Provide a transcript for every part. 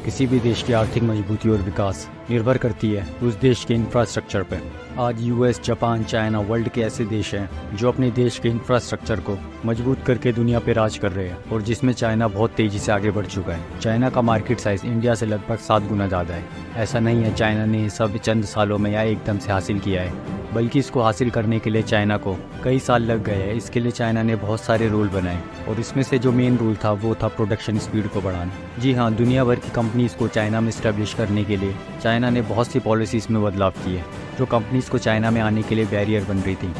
किसी भी देश की आर्थिक मजबूती और विकास निर्भर करती है उस देश के इंफ्रास्ट्रक्चर पर। आज यूएस, जापान, चाइना वर्ल्ड के ऐसे देश हैं जो अपने देश के इंफ्रास्ट्रक्चर को मजबूत करके दुनिया पे राज कर रहे हैं, और जिसमें चाइना बहुत तेजी से आगे बढ़ चुका है। चाइना का मार्केट साइज इंडिया से लगभग 7 गुना ज़्यादा है। ऐसा नहीं है चाइना ने सब चंद सालों में या एकदम से हासिल किया है, बल्कि इसको हासिल करने के लिए चाइना को कई साल लग गए हैं। इसके लिए चाइना ने बहुत सारे रूल बनाए, और इसमें से जो मेन रूल था वो था प्रोडक्शन स्पीड को बढ़ाना। जी हाँ, दुनिया भर की कंपनीज को चाइना में इस्टेब्लिश करने के लिए चाइना ने बहुत सी पॉलिसीज़ में बदलाव किए जो कंपनीज को चाइना में आने के लिए बैरियर बन रही थी।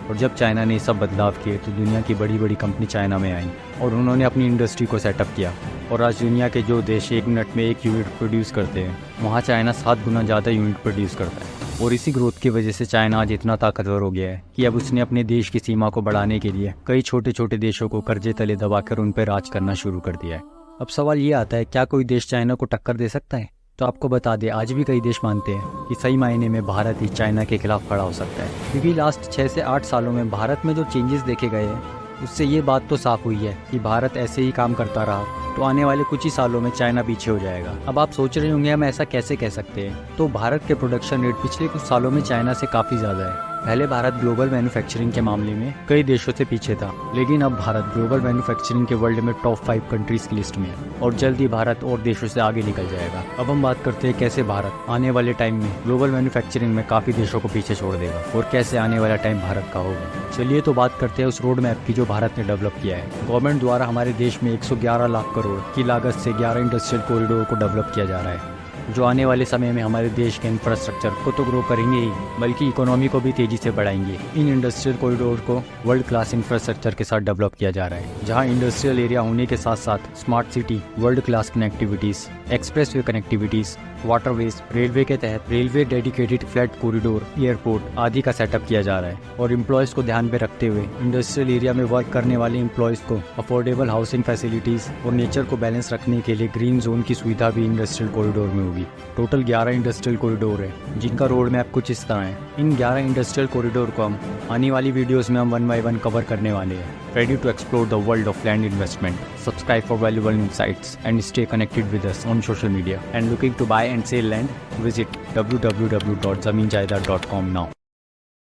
और जब चाइना ने सब बदलाव किए तो दुनिया की बड़ी बड़ी कंपनी चाइना में आई और उन्होंने अपनी इंडस्ट्री को सेटअप किया। और आज दुनिया के जो देश 1 मिनट में 1 यूनिट प्रोड्यूस करते हैं, वहाँ चाइना 7 गुना ज़्यादा यूनिट प्रोड्यूस करता है। और इसी ग्रोथ की वजह से चाइना आज इतना ताकतवर हो गया है कि अब उसने अपने देश की सीमा को बढ़ाने के लिए कई छोटे छोटे देशों को कर्जे तले दबाकर उन पर राज करना शुरू कर दिया है। अब सवाल ये आता है, क्या कोई देश चाइना को टक्कर दे सकता है? तो आपको बता दें, आज भी कई देश मानते हैं कि सही मायने में भारत ही चाइना के खिलाफ खड़ा हो सकता है, क्योंकि लास्ट 6 से 8 सालों में भारत में जो चेंजेस देखे गए हैं उससे ये बात तो साफ हुई है कि भारत ऐसे ही काम करता रहा तो आने वाले कुछ ही सालों में चाइना पीछे हो जाएगा। अब आप सोच रहे होंगे हम ऐसा कैसे कह सकते हैं? तो भारत के प्रोडक्शन रेट पिछले कुछ सालों में चाइना से काफ़ी ज़्यादा है। पहले भारत ग्लोबल मैन्युफैक्चरिंग के मामले में कई देशों से पीछे था, लेकिन अब भारत ग्लोबल मैन्युफैक्चरिंग के वर्ल्ड में टॉप 5 कंट्रीज की लिस्ट में है, और जल्द ही भारत और देशों से आगे निकल जाएगा। अब हम बात करते हैं कैसे भारत आने वाले टाइम में ग्लोबल मैन्युफैक्चरिंग में काफ़ी देशों को पीछे छोड़ देगा और कैसे आने वाला टाइम भारत का होगा। चलिए तो बात करते हैं उस रोड मैप की जो भारत ने डेवलप किया है। गवर्नमेंट द्वारा हमारे देश में 111 लाख करोड़ की लागत से 11 इंडस्ट्रियल कॉरिडोर को डेवलप किया जा रहा है, जो आने वाले समय में हमारे देश के इंफ्रास्ट्रक्चर को तो ग्रो करेंगे ही, बल्कि इकोनॉमी को भी तेजी से बढ़ाएंगे। इन इंडस्ट्रियल कॉरिडोर को वर्ल्ड क्लास इंफ्रास्ट्रक्चर के साथ डेवलप किया जा रहा है, जहां इंडस्ट्रियल एरिया होने के साथ साथ smart city, world class connectivities, expressway connectivities, waterways, railway के तहत railway dedicated flat corridor, airport आदि का सेटअप किया जा रहा है। और एम्प्लॉयज़ को ध्यान में रखते हुए इंडस्ट्रियल एरिया में वर्क करने वाले एम्प्लॉयज़ को अफोर्डेबल हाउसिंग फैसिलिटीज़ और नेचर को बैलेंस रखने के लिए ग्रीन जोन की सुविधा भी इंडस्ट्रियल कॉरिडोर में होगी। टोटल 11 इंडस्ट्रियल कॉरिडोर है, जिनका रोड मैप कुछ इस तरह है। इन 11 इंडस्ट्रियल कॉरिडोर को हम आने वाली वीडियोस में हम 1 by 1 कवर करने वाले हैं। Ready to explore the world of land investment. Subscribe for valuable insights and stay connected with us on social media. And looking to buy and sell land, visit www.zaminjayadad.com now.